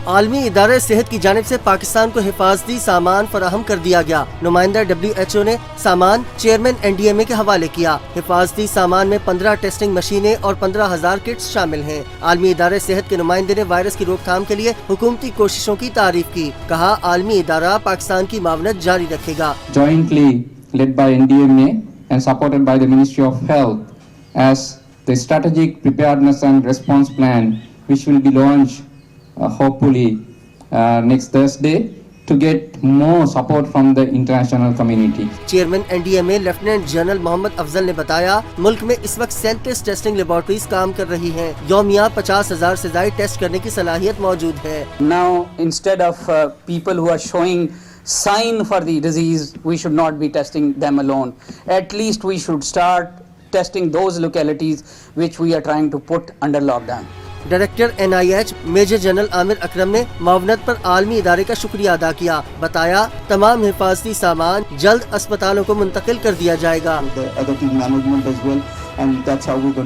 आलमी इदारे सेहत की जानिब से पाकिस्तान को हिफाजती सामान फराहम कर दिया गया। नुमाइंदा WHO ने सामान चेयरमैन NDMA के हवाले किया। हिफाजती सामान में 15 टेस्टिंग मशीनें और 15,000 किट्स शामिल हैं। आलमी इदारे सेहत के नुमाइंदे ने वायरस की रोकथाम के लिए हुकूमती कोशिशों की तारीफ की। कहा, आलमी इदारा पाकिस्तान की मावनत जारी रखेगा। Jointly led by NDMA and supported by the Ministry of Health as the strategic preparedness and response plan, which will be launched hopefully next Thursday, to get more support from the international community. Chairman NDMA lieutenant general Mohammad Afzal ने बताया, मुल्क में इस वक्त 37 testing laboratories काम कर रही हैं। यौमिया 50,000 से ज्यादा टेस्ट करने की सलाहियत मौजूद है। Now, instead of people who are showing sign for the disease, we should not be testing them alone. At least we should start testing those localities which we are trying to put under lockdown. Director NIH major general Aamir Akram ने मावनत पर आलमी इदारे का शुक्रिया अदा किया। बताया, तमाम हिफाजती सामान जल्द अस्पतालों को मुंतकिल कर दिया जाएगा।